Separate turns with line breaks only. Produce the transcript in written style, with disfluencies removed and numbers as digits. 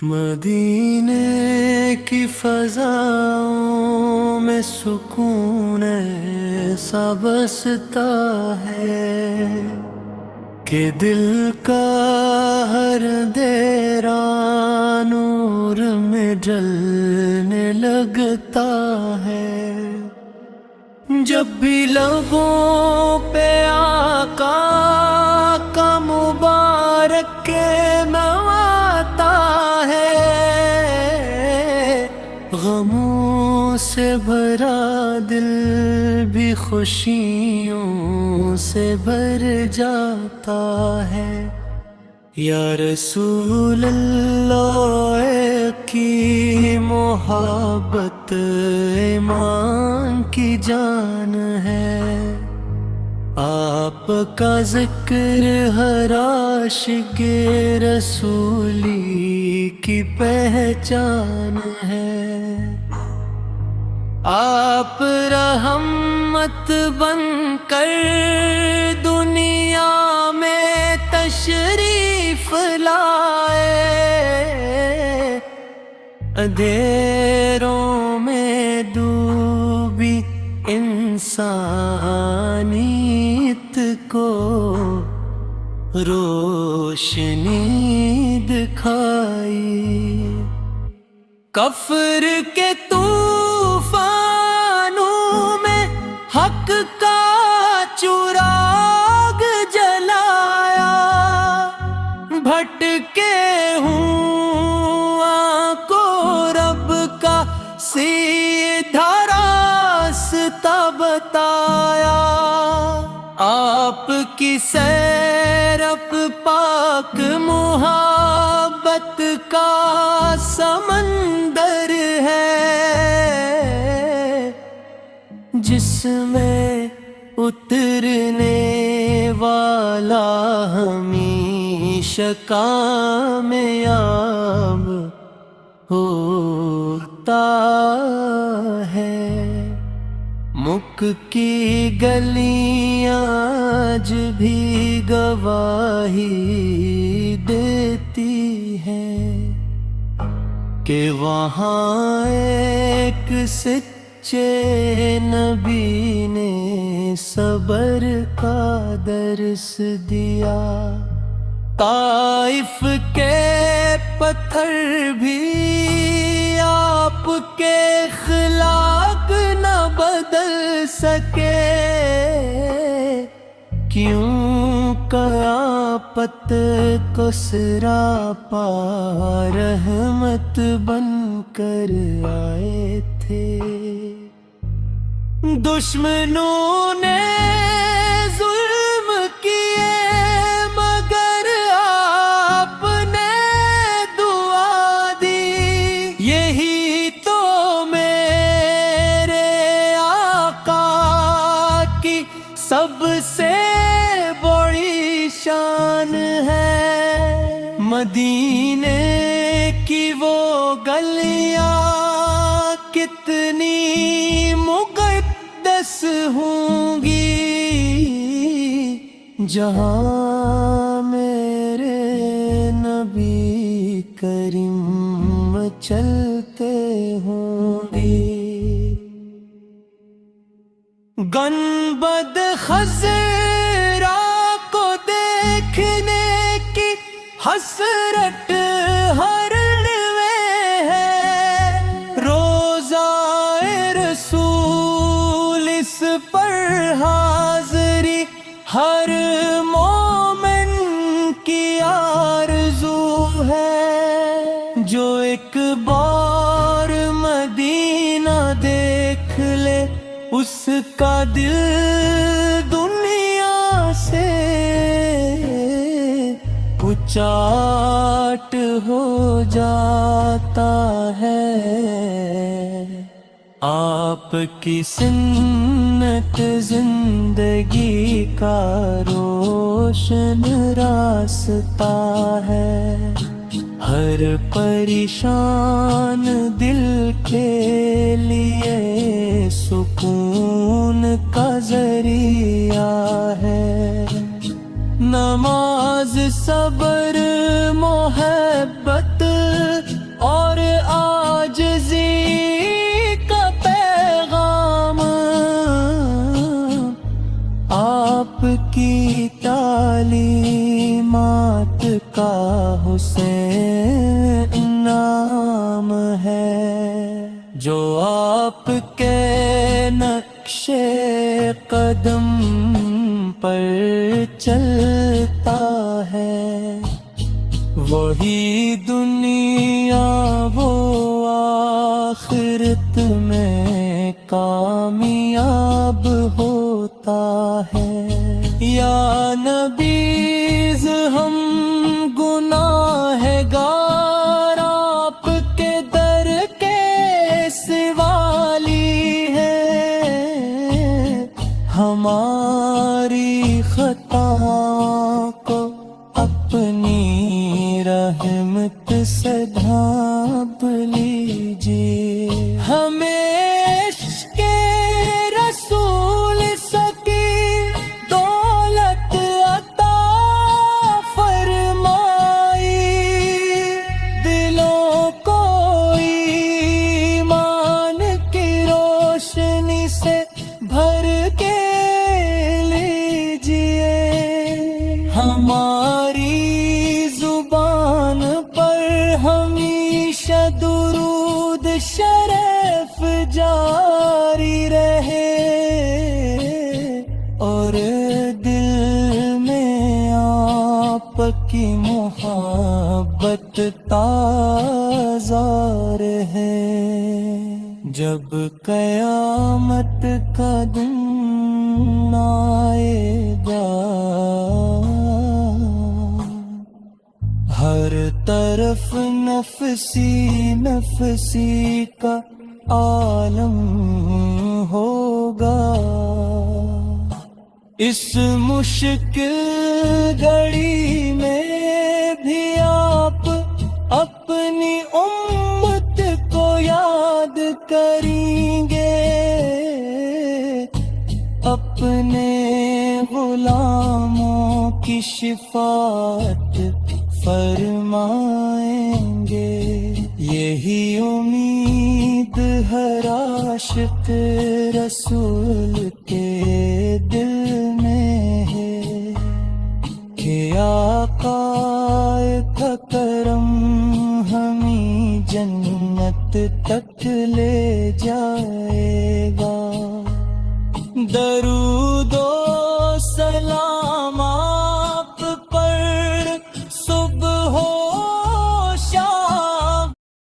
مدینے کی فضاؤں میں سکون ایسا بستا ہے کہ دل کا ہر دیرا نور میں جلنے لگتا ہے۔ جب بھی لبوں پہ آقا کا مبارک نام آتا ہے، غموں سے بھرا دل بھی خوشیوں سے بھر جاتا ہے۔ یا رسول اللہ کی محبت ایمان کی جان ہے، آپ کا ذکر ہر عاشق رسولی کی پہچان ہے۔ آپ رحمت بن کر دنیا میں تشریف لائے، اندھیروں میں ڈوبی انسانیت کو روشنی دکھائی۔ کفر کے طوفانوں میں حق کا چراغ جلایا، بھٹکے ہوں کو رب کا سیدھا راستہ بتایا۔ آپ کی سیرپ پاک محبت کا سمندر ہے، جس میں اترنے والا ہمیشہ کامیاب ہوتا ہے۔ مکھ کی گلیاں آج بھی گواہی دیتی ہیں کہ وہاں ایک سچے نبی نے صبر کا درس دیا۔ طائف کے پتھر بھی آپ کے اخلاق نہ بدل سکے، کیوں قیامت کو سراپا رحمت بن کر آئے تھے۔ دشمنوں نے ظلم کیے مگر آپ نے دعا دی، یہی تو میرے آقا کی سب سے بڑی شان ہے۔ مدینے کی وہ گلیاں کتنی مقدس ہوں گی، جہاں میرے نبی کریم چلتے ہوں گی۔ گنبد خضرا کو دیکھنے کی حسرت ہر میں ہے، روضہ رسول اس پر حاضری ہر مومن کی آرزو ہے۔ جو ایک بار مدینہ دیکھ لے اس کا دل دنیا سے اچاٹ ہو جاتا ہے۔ آپ کی سنت زندگی کا روشن راستہ ہے، ہر پریشان دل کے لیے سکون کا ذریعہ ہے۔ نماز صبر محبت چلتا ہے، وہی دنیا وہ آخرت میں کامیاب ہوتا ہے۔ یا نبیز ہم گناہگار آپ کے در کے سوالی ہے، ہماری خطاؤں کو اپنی رحمت سے ڈھانپ لیجیے، ہمیں عشق رسول سکی دولت عطا فرمائی، دلوں کو ایمان کی روشنی سے بھر کے لیجیے، ہماری زبان پر ہمیشہ درود شریف جاری رہے، اور دل میں آپ کی محبت تازہ رہے۔ جب قیامت کا دن آئے گا، ہر طرف نفسی نفسی کا عالم ہوگا، اس مشکل گھڑی میں بھی آپ اپنی امت کو یاد کریں گے، اپنے غلاموں کی شفاعت فرمائیں گے، یہی امید ہر عاشق رسول کے دل میں ہے کہ آقا کا کرم ہمیں جنت تک لے جائے گا۔ درود